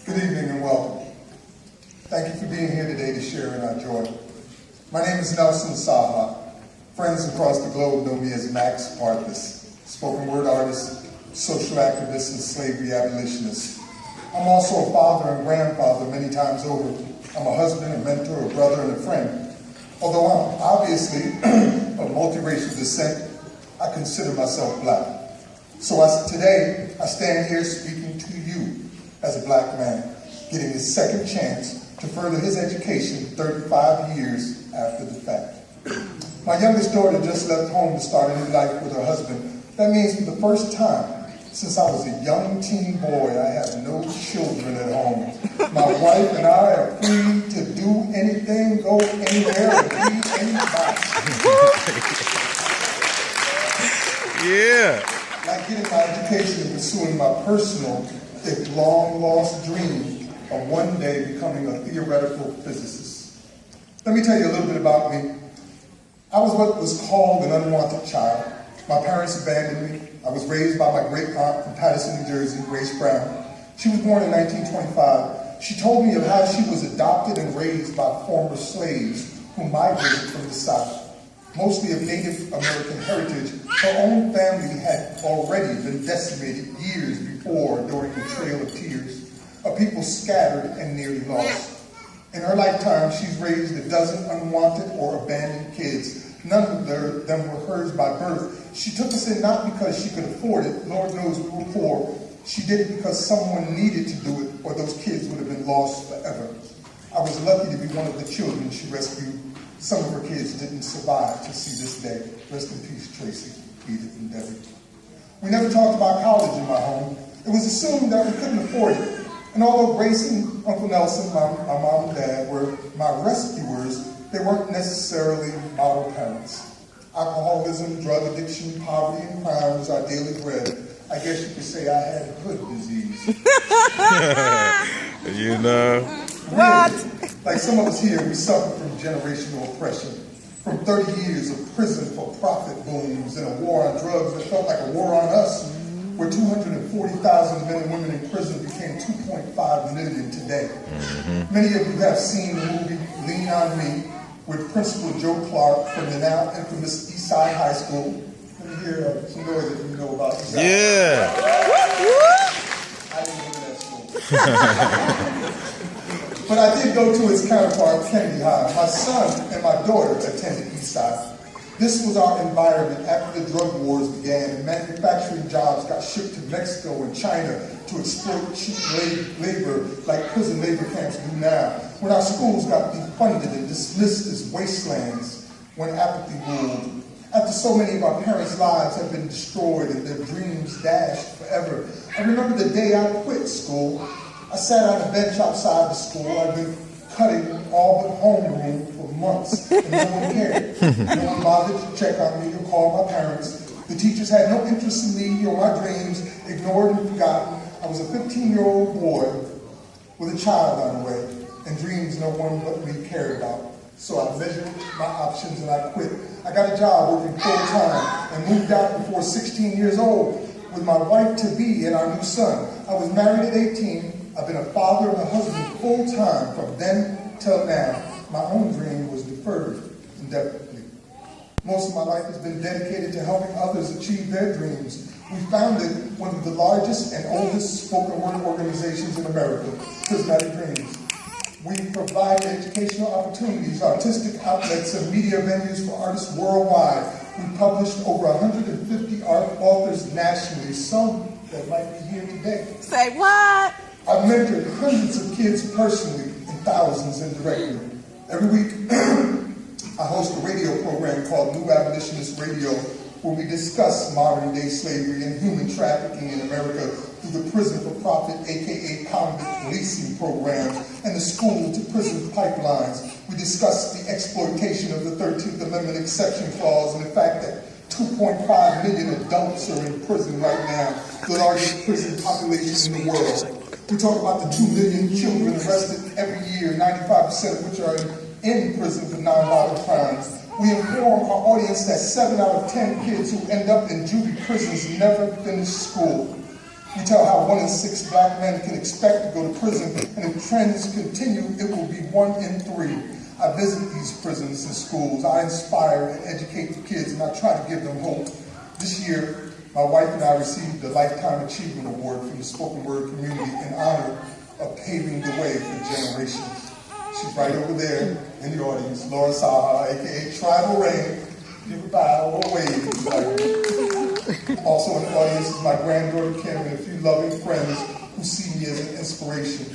Good evening and welcome. Thank you for being here today to share in our joy. My name is Nelson Saha. Friends across the globe know me as Max Parthas, spoken word artist, social activist, and slavery abolitionist. I'm also a father and grandfather many times over. I'm a husband, a mentor, a brother, and a friend. Although I'm obviously of multiracial descent, I consider myself black. So today, I stand here speaking to you as a black man, getting his second chance to further his education 35 years after the fact. My youngest daughter just left home to start a new life with her husband. That means for the first time since I was a young teen boy, I have no children at home. My wife and I are free to do anything, go anywhere, and be anybody. Yeah. Like getting my education and pursuing my personal, if long-lost dream of one day becoming a theoretical physicist. Let me tell you a little bit about me. I was what was called an unwanted child. My parents abandoned me. I was raised by my great aunt from Paterson, New Jersey, Grace Brown. She was born in 1925. She told me of how she was adopted and raised by former slaves who migrated from the South. Mostly of Native American heritage, her own family had already been decimated years before during the Trail of Tears, a people scattered and nearly lost. In her lifetime, she's raised a dozen unwanted or abandoned kids. None of them were hers by birth. She took us in not because she could afford it. Lord knows we were poor. She did it because someone needed to do it, or those kids would have been lost forever. I was lucky to be one of the children she rescued. Some of her kids didn't survive to see this day. Rest in peace, Tracy, Edith, and Debbie. We never talked about college in my home. It was assumed that we couldn't afford it. And although Grace and Uncle Nelson, my mom and dad, were my rescuers, they weren't necessarily model parents. Alcoholism, drug addiction, poverty, and crime was our daily bread. I guess you could say I had hood disease. You know. What? Really, like some of us here, we suffer from generational oppression, from 30 years of prison for profit booms and a war on drugs that felt like a war on us, where 240,000 men and women in prison became 2.5 million today. Many of you have seen the movie Lean on Me with Principal Joe Clark from the now infamous Eastside High School. Let me hear some noise that you know about Eastside. Yeah. I didn't go to that school. But I did go to its counterpart, Kennedy High. My son and my daughter attended Eastside. This was our environment after the drug wars began and manufacturing jobs got shipped to Mexico and China to exploit cheap labor like prison labor camps do now. When our schools got defunded and dismissed as wastelands, when apathy ruled. After so many of our parents' lives had been destroyed and their dreams dashed forever. I remember the day I quit school. I sat on a bench outside the school. I'd been cutting all but homeroom for months, and no one cared. No one bothered to check on me or call my parents. The teachers had no interest in me or my dreams, ignored and forgotten. I was a 15-year-old boy with a child on the way, and dreams no one but me cared about. So I measured my options and I quit. I got a job working full-time and moved out before 16 years old with my wife-to-be and our new son. I was married at 18. I've been a father and a husband full-time from then till now. My own dream was deferred indefinitely. Most of my life has been dedicated to helping others achieve their dreams. We founded one of the largest and oldest spoken word organizations in America, Prismatic Dreams. We provide educational opportunities, artistic outlets, and media venues for artists worldwide. We published over 150 authors nationally, some that might be here today. Say what? I've mentored hundreds of kids personally and thousands indirectly. Every week, I host a radio program called New Abolitionist Radio, where we discuss modern-day slavery and human trafficking in America through the prison for profit, aka convict leasing programs, and the school-to-prison pipelines. We discuss the exploitation of the 13th Amendment exception clause and the fact that 2.5 million adults are in prison right now, the largest prison population in the world. We talk about the 2 million children arrested every year, 95% of which are in prison for nonviolent crimes. We inform our audience that 7 out of 10 kids who end up in juvie prisons never finish school. We tell how 1 in 6 black men can expect to go to prison, and if trends continue, it will be 1 in 3. I visit these prisons and schools. I inspire and educate the kids, and I try to give them hope. This year, my wife and I received the Lifetime Achievement Award from the spoken word community in honor of paving the way for generations. She's right over there in the audience, Laura Saha, aka Tribal Rain. Give a bow or wave. Also in the audience is my granddaughter Kim and a few loving friends who see me as an inspiration.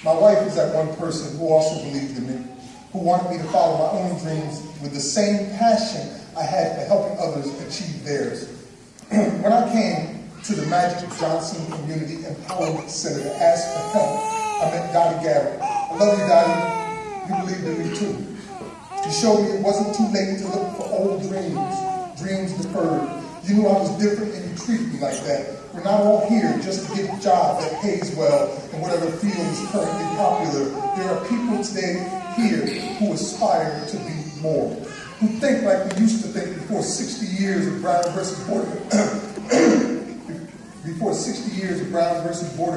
My wife is that one person who also believed in me, who wanted me to follow my own dreams with the same passion I had for helping others achieve theirs. When I came to the Magic Johnson Community Empowerment Center to ask for help, I met Dottie Garrett. I love you, Dottie. You believed in me too. You showed me it wasn't too late to look for old dreams deferred. You knew I was different and you treated me like that. We're not all here just to get a job that pays well in whatever field is currently popular. There are people today here who aspire to be more, who think like we used to think before 60 years of Brown versus Board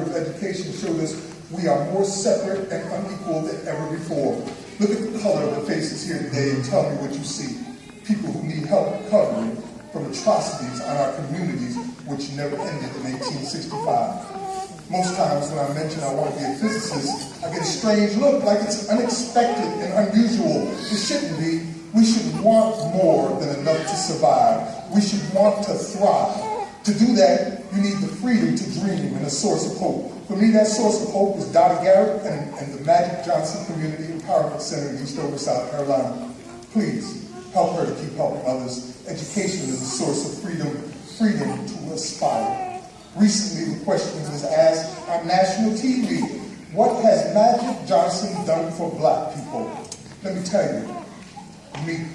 of Education showed us we are more separate and unequal than ever before. Look at the color of the faces here today and tell me what you see. People who need help recovering from atrocities on our communities which never ended in 1865. Most times when I mention I want to be a physicist, I get a strange look like it's unexpected and unusual. It shouldn't be. We should want more than enough to survive. We should want to thrive. To do that, you need the freedom to dream and a source of hope. For me, that source of hope is Dottie Garrett and the Magic Johnson Community Empowerment Center in Eastover, South Carolina. Please, help her to keep helping others. Education is a source of freedom to aspire. Recently, the question was asked on national TV, what has Magic Johnson done for black people? Let me tell you, me.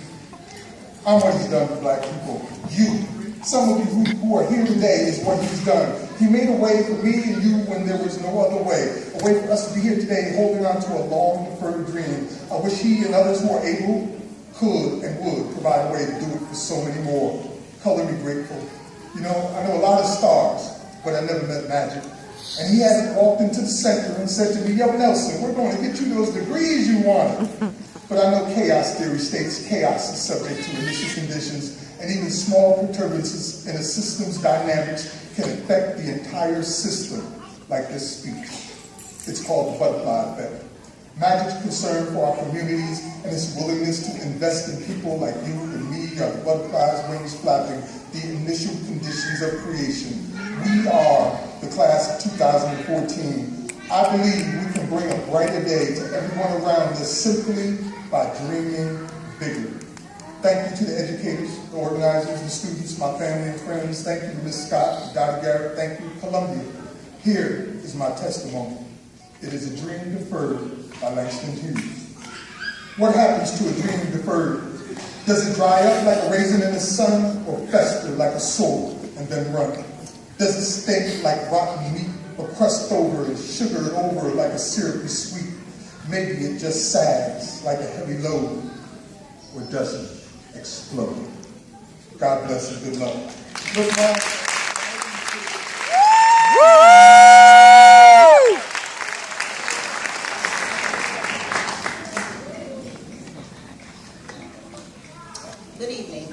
I'm what he's done for black people. You. Some of you who are here today is what he's done. He made a way for me and you when there was no other way. A way for us to be here today holding on to a long deferred dream. I wish he and others who are able, could, and would provide a way to do it for so many more. Color me grateful. You know, I know a lot of stars, but I never met Magic. And he hasn't walked into the center and said to me, yo, Nelson, we're going to get you those degrees you wanted. But I know chaos theory states chaos is subject to initial conditions, and even small perturbances in a system's dynamics can affect the entire system, like this speech. It's called the butterfly effect. Magic's concern for our communities and his willingness to invest in people like you and me are the butterfly's wings flapping, the initial conditions of creation. We are the class of 2014. I believe we can bring a brighter day to everyone around us simply by dreaming bigger. Thank you to the educators, the organizers, the students, my family and friends. Thank you to Ms. Scott, Dottie Garrett. Thank you, Columbia. Here is my testimony. It is a dream deferred by Langston Hughes. What happens to a dream deferred? Does it dry up like a raisin in the sun or fester like a sore and then run? Does it stink like rotten meat or crust over and sugared over like a syrupy sweet? Maybe it just sags like a heavy load or doesn't explode. God bless and good luck. Good luck.